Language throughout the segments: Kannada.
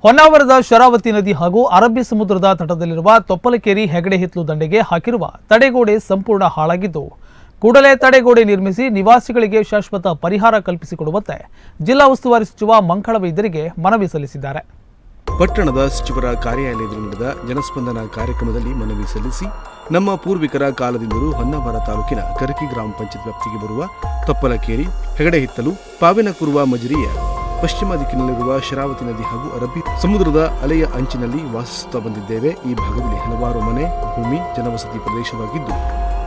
ಹೊನ್ನಾವರದ ಶರಾವತಿ ನದಿ ಹಾಗೂ ಅರಬ್ಬಿ ಸಮುದ್ರದ ತಟದಲ್ಲಿರುವ ತೊಪ್ಪಲಕೇರಿ ಹೆಗಡೆಹಿತ್ಲು ದಂಡೆಗೆ ಹಾಕಿರುವ ತಡೆಗೋಡೆ ಸಂಪೂರ್ಣ ಹಾಳಾಗಿದ್ದು, ಕೂಡಲೇ ತಡೆಗೋಡೆ ನಿರ್ಮಿಸಿ ನಿವಾಸಿಗಳಿಗೆ ಶಾಶ್ವತ ಪರಿಹಾರ ಕಲ್ಪಿಸಿಕೊಡುವಂತೆ ಜಿಲ್ಲಾ ಉಸ್ತುವಾರಿ ಸಚಿವ ಮಂಕಳ ವೈದ್ಯರಿಗೆ ಮನವಿ ಸಲ್ಲಿಸಿದ್ದಾರೆ. ಪಟ್ಟಣದ ಸಚಿವರ ಕಾರ್ಯಾಲಯದಲ್ಲಿ ನಡೆದ ಜನಸ್ಪಂದನ ಕಾರ್ಯಕ್ರಮದಲ್ಲಿ ಮನವಿ ಸಲ್ಲಿಸಿ, ನಮ್ಮ ಪೂರ್ವಿಕರ ಕಾಲದಿಂದಲೂ ಹೊನ್ನಾವರ ತಾಲೂಕಿನ ಕರಕಿ ಗ್ರಾಮ ಪಂಚಾಯತ್ ವ್ಯಾಪ್ತಿಗೆ ಬರುವ ತೊಪ್ಪಲಕೇರಿ, ಹೆಗಡೆಹಿತ್ತಲು, ಪಾವಿನಕುರುವ ಮಜರಿಯ ಪಶ್ಚಿಮ ದಿಕ್ಕಿನಲ್ಲಿರುವ ಶರಾವತಿ ನದಿ ಹಾಗೂ ಅರಬ್ಬಿ ಸಮುದ್ರದ ಅಲೆಯ ಅಂಚಿನಲ್ಲಿ ವಾಸಿಸುತ್ತಾ ಬಂದಿದ್ದೇವೆ. ಈ ಭಾಗದಲ್ಲಿ ಹಲವಾರು ಮನೆ, ಭೂಮಿ, ಜನವಸತಿ ಪ್ರದೇಶವಾಗಿದ್ದು,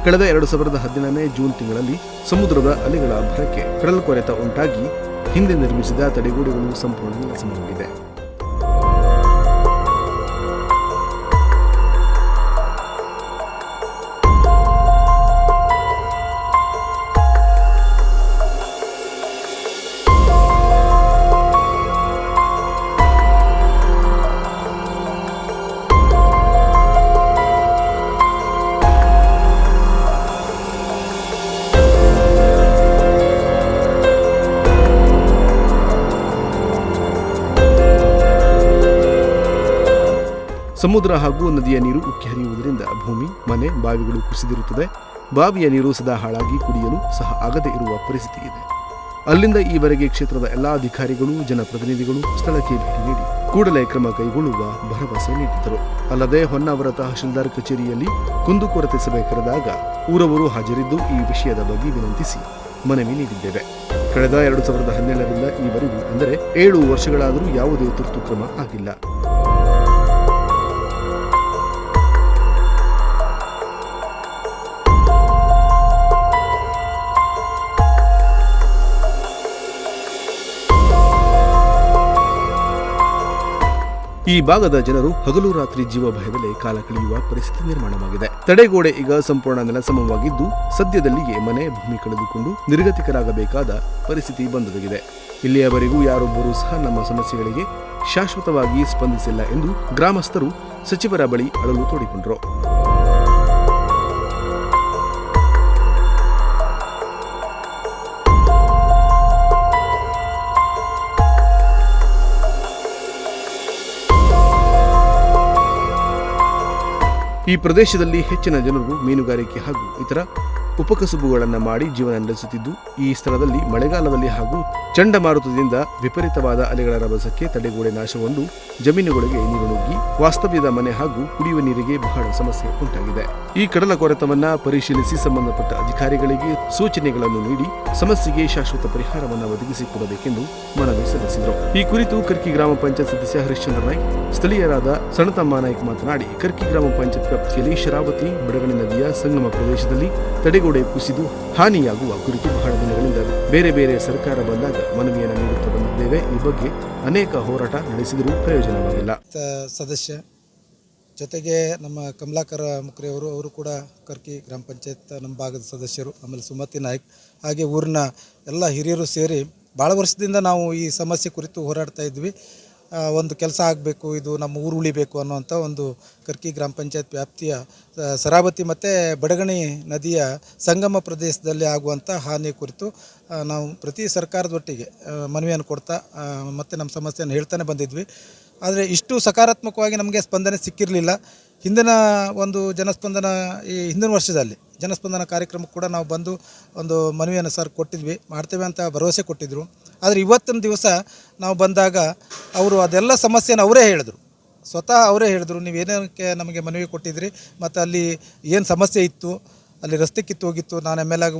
ಕಳೆದ 2017ನೇ ಜೂನ್ ತಿಂಗಳಲ್ಲಿ ಸಮುದ್ರದ ಅಲೆಗಳ ಅಬ್ಬರಕ್ಕೆ ಕಡಲ್ಕೊರೆತ ಉಂಟಾಗಿ ಹಿಂದೆ ನಿರ್ಮಿಸಿದ ತಡೆಗೋಡೆಗಳು ಸಂಪೂರ್ಣ ನೆಲಸಮಗೊಂಡಿದೆ. ಸಮುದ್ರ ಹಾಗೂ ನದಿಯ ನೀರು ಉಕ್ಕಿ ಹರಿಯುವುದರಿಂದ ಭೂಮಿ, ಮನೆ, ಬಾವಿಗಳು ಕುಸಿದಿರುತ್ತದೆ. ಬಾವಿಯ ನೀರು ಸದಾ ಹಾಳಾಗಿ ಕುಡಿಯಲು ಸಹ ಆಗದೇ ಇರುವ ಪರಿಸ್ಥಿತಿ ಇದೆ. ಅಲ್ಲಿಂದ ಈವರೆಗೆ ಕ್ಷೇತ್ರದ ಎಲ್ಲಾ ಅಧಿಕಾರಿಗಳು, ಜನಪ್ರತಿನಿಧಿಗಳು ಸ್ಥಳಕ್ಕೆ ಭೇಟಿ ನೀಡಿ ಕೂಡಲೇ ಕ್ರಮ ಕೈಗೊಳ್ಳುವ ಭರವಸೆ ನೀಡಿದ್ದರು. ಅಲ್ಲದೆ ಹೊನ್ನಾವರ ತಹಶೀಲ್ದಾರ್ ಕಚೇರಿಯಲ್ಲಿ ಕುಂದುಕೊರತೆ ಸಭೆ ಕರೆದಾಗ ಊರವರು ಹಾಜರಿದ್ದು ಈ ವಿಷಯದ ಬಗ್ಗೆ ವಿನಂತಿಸಿ ಮನವಿ ನೀಡಿದ್ದೇವೆ. ಕಳೆದ 2017ರಿಂದ ಈವರೆಗೂ ಅಂದರೆ 7 ವರ್ಷಗಳಾದರೂ ಯಾವುದೇ ತುರ್ತು ಕ್ರಮ ಆಗಿಲ್ಲ. ಈ ಭಾಗದ ಜನರು ಹಗಲು ರಾತ್ರಿ ಜೀವ ಭಯದಲ್ಲೇ ಕಾಲ ಕಳೆಯುವ ಪರಿಸ್ಥಿತಿ ನಿರ್ಮಾಣವಾಗಿದೆ. ತಡೆಗೋಡೆ ಈಗ ಸಂಪೂರ್ಣ ನೆಲಸಮವಾಗಿದ್ದು, ಸದ್ಯದಲ್ಲಿಯೇ ಮನೆ, ಭೂಮಿ ಕಳೆದುಕೊಂಡು ನಿರ್ಗತಿಕರಾಗಬೇಕಾದ ಪರಿಸ್ಥಿತಿ ಬಂದೊದಗಿದೆ. ಇಲ್ಲಿಯವರೆಗೂ ಯಾರೊಬ್ಬರೂ ಸಹ ನಮ್ಮ ಸಮಸ್ಯೆಗಳಿಗೆ ಶಾಶ್ವತವಾಗಿ ಸ್ಪಂದಿಸಿಲ್ಲ ಎಂದು ಗ್ರಾಮಸ್ಥರು ಸಚಿವರ ಬಳಿ ಅಳಲು ತೋಡಿಕೊಂಡರು. ಈ ಪ್ರದೇಶದಲ್ಲಿ ಹೆಚ್ಚಿನ ಜನರು ಮೀನುಗಾರಿಕೆ ಹಾಗೂ ಇತರ ಉಪಕಸುಬುಗಳನ್ನು ಮಾಡಿ ಜೀವನ ನಡೆಸುತ್ತಿದ್ದು, ಈ ಸ್ಥಳದಲ್ಲಿ ಮಳೆಗಾಲದಲ್ಲಿ ಹಾಗೂ ಚಂಡಮಾರುತದಿಂದ ವಿಪರೀತವಾದ ಅಲೆಗಳ ರಭಸಕ್ಕೆ ತಡೆಗೋಡೆ ನಾಶಗೊಂಡು ಜಮೀನುಗಳಿಗೆ ನೀರು ನುಗ್ಗಿ ವಾಸ್ತವ್ಯದ ಮನೆ ಹಾಗೂ ಕುಡಿಯುವ ನೀರಿಗೆ ಬಹಳ ಸಮಸ್ಯೆ ಉಂಟಾಗಿದೆ. ಈ ಕಡಲ ಕೊರೆತವನ್ನ ಪರಿಶೀಲಿಸಿ ಸಂಬಂಧಪಟ್ಟ ಅಧಿಕಾರಿಗಳಿಗೆ ಸೂಚನೆಗಳನ್ನು ನೀಡಿ ಸಮಸ್ಯೆಗೆ ಶಾಶ್ವತ ಪರಿಹಾರವನ್ನು ಒದಗಿಸಿಕೊಡಬೇಕೆಂದು ಮನವಿ ಸಲ್ಲಿಸಿದರು. ಈ ಕುರಿತು ಕರ್ಕಿ ಗ್ರಾಮ ಪಂಚಾಯತ್ ಸದಸ್ಯ ಹರಿಶ್ಚಂದ್ರ ನಾಯ್ಕ್, ಸ್ಥಳೀಯರಾದ ಸಣತಮ್ಮ ನಾಯ್ಕ್ ಮಾತನಾಡಿ, ಕರ್ಕಿ ಗ್ರಾಮ ಪಂಚಾಯತ್ ವ್ಯಾಪ್ತಿಯಲ್ಲಿ ಶರಾವತಿ, ಬಡಗಣಿ ನದಿಯ ಸಂಗಮ ಪ್ರದೇಶದಲ್ಲಿ ತಡೆಗೋಡೆ ಕುಸಿದು ಹಾನಿಯಾಗುವ ಕುರಿತು ಬಹಳ ದಿನಗಳಿಂದ ಬೇರೆ ಬೇರೆ ಸರ್ಕಾರ ಬಂದಾಗ ಮನವಿಯನ್ನು ನೀಡುತ್ತಾ ಬಂದಿದ್ದೇವೆ. ಈ ಬಗ್ಗೆ ಅನೇಕ ಹೋರಾಟ ನಡೆಸಿದರೂ ಪ್ರಯೋಜನವಾಗಿಲ್ಲ. ಸದಸ್ಯ ಜೊತೆಗೆ ನಮ್ಮ ಕಮಲಾಕರ ಮುಕ್ರಿಯವರು, ಅವರು ಕೂಡ ಕರ್ಕಿ ಗ್ರಾಮ ಪಂಚಾಯತ್ ನಮ್ಮ ಭಾಗದ ಸದಸ್ಯರು, ಆಮೇಲೆ ಸುಮತಿ ನಾಯ್ಕ್, ಹಾಗೆ ಊರಿನ ಎಲ್ಲ ಹಿರಿಯರು ಸೇರಿ ಭಾಳ ವರ್ಷದಿಂದ ನಾವು ಈ ಸಮಸ್ಯೆ ಕುರಿತು ಹೋರಾಡ್ತಾ ಇದ್ವಿ. ಒಂದು ಕೆಲಸ ಆಗಬೇಕು, ಇದು ನಮ್ಮ ಊರು ಉಳಿಬೇಕು ಅನ್ನುವಂಥ ಒಂದು ಕರ್ಕಿ ಗ್ರಾಮ ಪಂಚಾಯತ್ ವ್ಯಾಪ್ತಿಯ ಶರಾವತಿ ಮತ್ತು ಬಡಗಣಿ ನದಿಯ ಸಂಗಮ ಪ್ರದೇಶದಲ್ಲಿ ಆಗುವಂಥ ಹಾನಿ ಕುರಿತು ನಾವು ಪ್ರತಿ ಸರ್ಕಾರದೊಟ್ಟಿಗೆ ಮನವಿಯನ್ನು ಕೊಡ್ತಾ ಮತ್ತು ನಮ್ಮ ಸಮಸ್ಯೆಯನ್ನು ಹೇಳ್ತಾನೆ ಬಂದಿದ್ವಿ. ಆದರೆ ಇಷ್ಟು ಸಕಾರಾತ್ಮಕವಾಗಿ ನಮಗೆ ಸ್ಪಂದನೆ ಸಿಕ್ಕಿರಲಿಲ್ಲ. ಹಿಂದಿನ ಒಂದು ಜನಸ್ಪಂದನ, ಈ ಹಿಂದಿನ ವರ್ಷದಲ್ಲಿ ಜನಸ್ಪಂದನ ಕಾರ್ಯಕ್ರಮಕ್ಕೆ ಕೂಡ ನಾವು ಬಂದು ಒಂದು ಮನವಿಯನ್ನು ಸರ್ ಕೊಟ್ಟಿದ್ವಿ, ಮಾಡ್ತೇವೆ ಅಂತ ಭರವಸೆ ಕೊಟ್ಟಿದ್ದರು. ಆದರೆ ಇವತ್ತಿನ ದಿವಸ ನಾವು ಬಂದಾಗ ಅವರು ಅದೆಲ್ಲ ಸಮಸ್ಯೆನ ಅವರೇ ಹೇಳಿದ್ರು, ಸ್ವತಃ ಅವರೇ ಹೇಳಿದ್ರು, ನೀವೇನಕ್ಕೆ ನಮಗೆ ಮನವಿ ಕೊಟ್ಟಿದ್ರಿ ಮತ್ತು ಅಲ್ಲಿ ಏನು ಸಮಸ್ಯೆ ಇತ್ತು, ಅಲ್ಲಿ ರಸ್ತೆ ಕಿತ್ತು ಹೋಗಿತ್ತು, ನಾನು MLA ಆಗೋ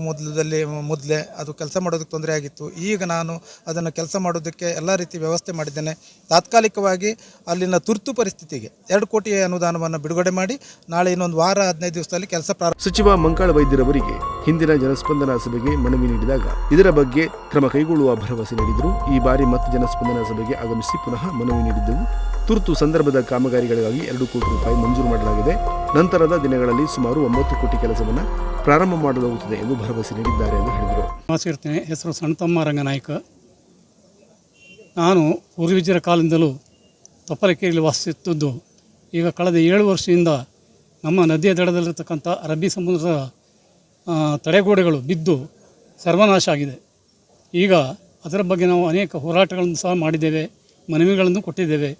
ಮೊದಲೇ ಅದು ಕೆಲಸ ಮಾಡೋದಕ್ಕೆ ತೊಂದರೆ ಆಗಿತ್ತು. ಈಗ ನಾನು ಅದನ್ನು ಕೆಲಸ ಮಾಡೋದಕ್ಕೆ ಎಲ್ಲ ರೀತಿ ವ್ಯವಸ್ಥೆ ಮಾಡಿದ್ದೇನೆ. ತಾತ್ಕಾಲಿಕವಾಗಿ ಅಲ್ಲಿನ ತುರ್ತು ಪರಿಸ್ಥಿತಿಗೆ 2 ಕೋಟಿ ಅನುದಾನವನ್ನು ಬಿಡುಗಡೆ ಮಾಡಿ ನಾಳೆ ಇನ್ನೊಂದು ವಾರ 15 ದಿವಸದಲ್ಲಿ ಕೆಲಸ ಪ್ರಾರಂಭ. ಸಚಿವ ಮಂಕಾಳ ವೈದ್ಯರವರಿಗೆ ಹಿಂದಿನ ಜನಸ್ಪಂದನ ಸಭೆಗೆ ಮನವಿ ನೀಡಿದಾಗ ಇದರ ಬಗ್ಗೆ ಕ್ರಮ ಕೈಗೊಳ್ಳುವ ಭರವಸೆ ನೀಡಿದರು. ಈ ಬಾರಿ ಮತ್ತೆ ಜನಸ್ಪಂದನ ಸಭೆಗೆ ಆಗಮಿಸಿ ಪುನಃ ಮನವಿ ನೀಡಿದ್ದೆವು. ತುರ್ತು ಸಂದರ್ಭದ ಕಾಮಗಾರಿಗಳಿಗಾಗಿ 2 ಕೋಟಿ ರೂಪಾಯಿ ಮಂಜೂರು ಮಾಡಲಾಗಿದೆ. ನಂತರದ ದಿನಗಳಲ್ಲಿ ಸುಮಾರು 9 ಕೋಟಿ ಕೆಲಸವನ್ನು ಪ್ರಾರಂಭ ಮಾಡಲಾಗುತ್ತದೆ ಎಂದು ಭರವಸೆ ನೀಡಿದ್ದಾರೆ ಎಂದು ಹೇಳಿದರು. ಮಾಸಿರ್ತೇನೆ. ಹೆಸರು ಸಣ್ಣತಮ್ಮ ರಂಗನಾಯ್ಕ. ನಾನು ಪೂರ್ವಜರ ಕಾಲದಿಂದಲೂ ತೊಪ್ಪಲಕೇರಿಯಲ್ಲಿ ವಾಸಿಸುತ್ತಿದ್ದು, ಈಗ ಕಳೆದ 7 ವರ್ಷದಿಂದ ನಮ್ಮ ನದಿಯ ದಡದಲ್ಲಿರ್ತಕ್ಕಂಥ ಅರಬ್ಬಿ ಸಮುದ್ರದ ತಡೆಗೋಡೆಗಳು ಬಿದ್ದು ಸರ್ವನಾಶ ಆಗಿದೆ. ಈಗ ಅದರ ಬಗ್ಗೆ ನಾವು ಅನೇಕ ಹೋರಾಟಗಳನ್ನು ಸಹ ಮಾಡಿದ್ದೇವೆ. ಮನವಿಗಳನ್ನು ಕೊಟ್ಟಿದ್ದೇವೆ.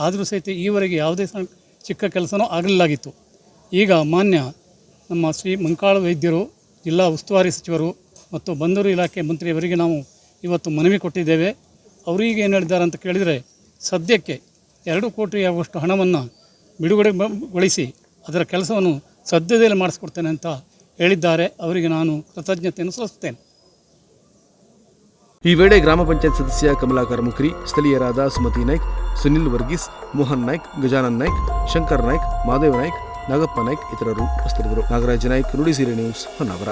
ಆದರೂ ಸಹಿತ ಈವರೆಗೆ ಯಾವುದೇ ಚಿಕ್ಕ ಕೆಲಸನೂ ಆಗಲಿಲ್ಲಾಗಿತ್ತು. ಈಗ ಮಾನ್ಯ ನಮ್ಮ ಶ್ರೀ ಮಂಕಾಳ ವೈದ್ಯರು, ಜಿಲ್ಲಾ ಉಸ್ತುವಾರಿ ಸಚಿವರು ಮತ್ತು ಬಂದರು ಇಲಾಖೆ ಮಂತ್ರಿಯವರಿಗೆ ನಾವು ಇವತ್ತು ಮನವಿ ಕೊಟ್ಟಿದ್ದೇವೆ. ಅವರಿಗೆ ಏನು ಹೇಳಿದ್ದಾರೆ ಅಂತ ಕೇಳಿದರೆ, ಸದ್ಯಕ್ಕೆ 2 ಕೋಟಿ ಆಗುವಷ್ಟು ಹಣವನ್ನು ಬಿಡುಗಡೆಗೊಳಿಸಿ ಅದರ ಕೆಲಸವನ್ನು ಸದ್ಯದಲ್ಲೇ ಮಾಡಿಸ್ಕೊಡ್ತೇನೆ ಅಂತ ಹೇಳಿದ್ದಾರೆ. ಅವರಿಗೆ ನಾನು ಕೃತಜ್ಞತೆಯನ್ನು ಸಲ್ಲಿಸುತ್ತೇನೆ. ಈ ವೇಳೆ ಗ್ರಾಮ ಪಂಚಾಯತ್ ಸದಸ್ಯ ಕಮಲಾಕರ ಮುಕ್ರಿ, ಸ್ಥಳೀಯರಾದ ಸುಮತಿ ನಾಯ್ಕ್, ಸುನಿಲ್ ವರ್ಗೀಸ್, ಮೋಹನ್ ನಾಯ್ಕ್, ಗಜಾನನ್ ನಾಯ್ಕ್, ಶಂಕರ್ ನಾಯ್ಕ್, ಮಾದೇವ್ ನಾಯ್ಕ್, ನಾಗಪ್ಪ ನಾಯ್ಕ್ ಇತರರು ಉಪಸ್ಥಿತರಿದ್ದರು. ನಾಗರಾಜ ನಾಯ್ಕ್, ನುಡಿಸಿರಿ ನ್ಯೂಸ್, ಹೊನ್ನಾವರ.